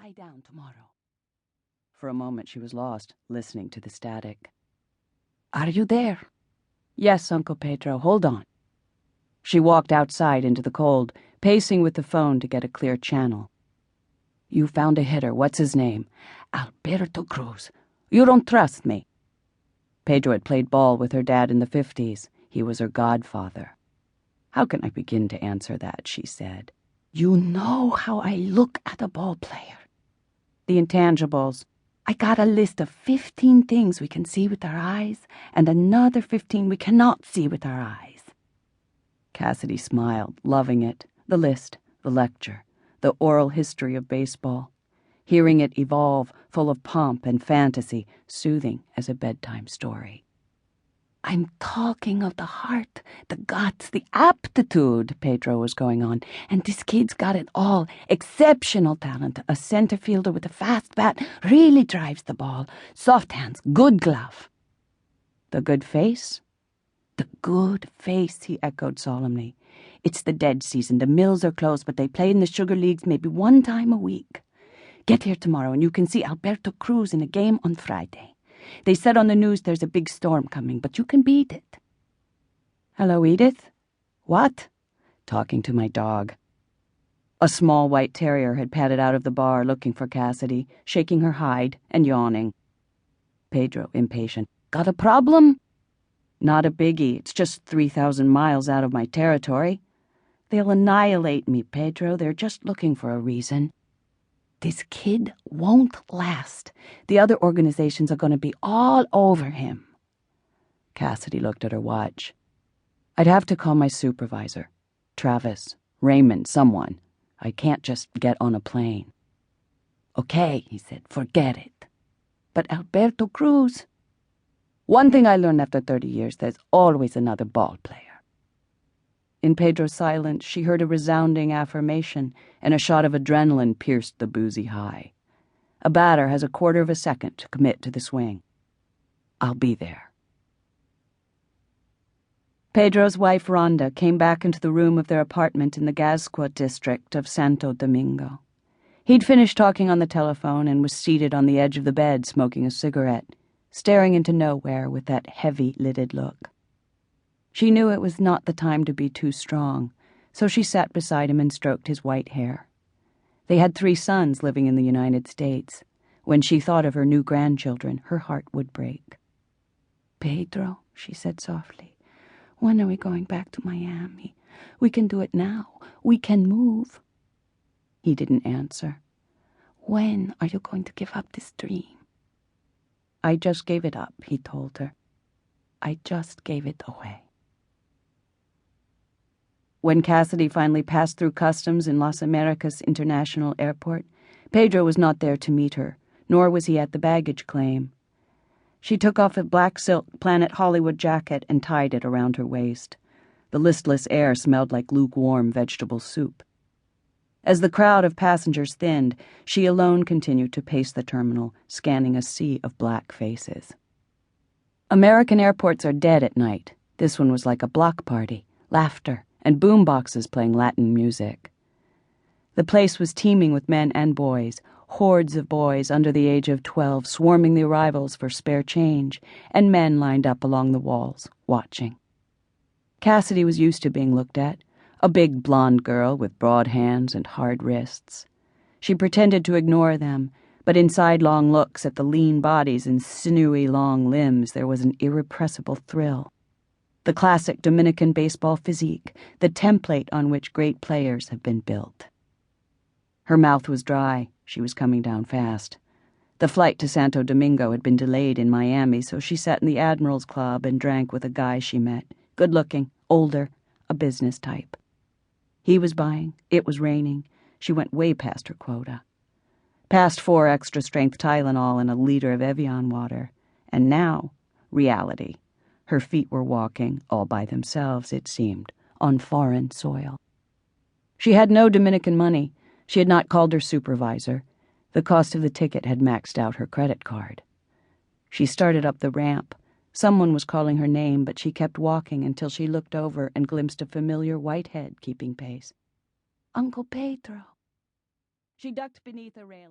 lie down tomorrow." For a moment she was lost, listening to the static. "Are you there?" "Yes, Uncle Pedro, hold on." She walked outside into the cold, pacing with the phone to get a clear channel. "You found a hitter. What's his name?" "Alberto Cruz. You don't trust me." Pedro had played ball with her dad in the 50s. He was her godfather. "How can I begin to answer that?" she said. "You know how I look at a ball player." "The intangibles." "I got a list of 15 things we can see with our eyes and another 15 we cannot see with our eyes." Cassidy smiled, loving it, the list, the lecture, the oral history of baseball, hearing it evolve, full of pomp and fantasy, soothing as a bedtime story. "I'm talking of the heart, the guts, the aptitude," Pedro was going on, "and this kid's got it all. Exceptional talent, a center fielder with a fast bat, really drives the ball, soft hands, good glove." "The good face?" "The good face," he echoed solemnly. "It's the dead season, the mills are closed, but they play in the sugar leagues maybe one time a week. Get here tomorrow and you can see Alberto Cruz in a game on Friday. They said on the news there's a big storm coming, but you can beat it." "Hello, Edith?" "What?" "Talking to my dog." A small white terrier had padded out of the bar looking for Cassidy, shaking her hide and yawning. Pedro, impatient. "Got a problem?" "Not a biggie. It's just 3,000 miles out of my territory." "They'll annihilate me, Pedro. They're just looking for a reason." "This kid won't last. The other organizations are going to be all over him." Cassidy looked at her watch. "I'd have to call my supervisor. Travis, Raymond, someone. I can't just get on a plane." "Okay," he said, "forget it." "But Alberto Cruz—" "One thing I learned after 30 years, there's always another ball player." In Pedro's silence, she heard a resounding affirmation, and a shot of adrenaline pierced the boozy high. A batter has a quarter of a second to commit to the swing. "I'll be there." Pedro's wife, Rhonda, came back into the room of their apartment in the Gascua district of Santo Domingo. He'd finished talking on the telephone and was seated on the edge of the bed smoking a cigarette, staring into nowhere with that heavy-lidded look. She knew it was not the time to be too strong, so she sat beside him and stroked his white hair. They had 3 sons living in the United States. When she thought of her new grandchildren, her heart would break. "Pedro," she said softly, "when are we going back to Miami? We can do it now. We can move." He didn't answer. "When are you going to give up this dream?" "I just gave it up," he told her. "I just gave it away." When Cassidy finally passed through customs in Las Americas International Airport, Pedro was not there to meet her, nor was he at the baggage claim. She took off a black silk Planet Hollywood jacket and tied it around her waist. The listless air smelled like lukewarm vegetable soup. As the crowd of passengers thinned, she alone continued to pace the terminal, scanning a sea of black faces. American airports are dead at night. This one was like a block party, laughter, and boomboxes playing Latin music. The place was teeming with men and boys, hordes of boys under the age of 12 swarming the arrivals for spare change, and men lined up along the walls, watching. Cassidy was used to being looked at, a big blonde girl with broad hands and hard wrists. She pretended to ignore them, but in sidelong looks at the lean bodies and sinewy long limbs there was an irrepressible thrill. The classic Dominican baseball physique, the template on which great players have been built. Her mouth was dry. She was coming down fast. The flight to Santo Domingo had been delayed in Miami, so she sat in the Admiral's Club and drank with a guy she met, good-looking, older, a business type. He was buying. It was raining. She went way past her quota. Past 4 extra-strength Tylenol and a liter of Evian water. And now, reality. Her feet were walking, all by themselves, it seemed, on foreign soil. She had no Dominican money. She had not called her supervisor. The cost of the ticket had maxed out her credit card. She started up the ramp. Someone was calling her name, but she kept walking until she looked over and glimpsed a familiar white head keeping pace. "Uncle Pedro." She ducked beneath a railing.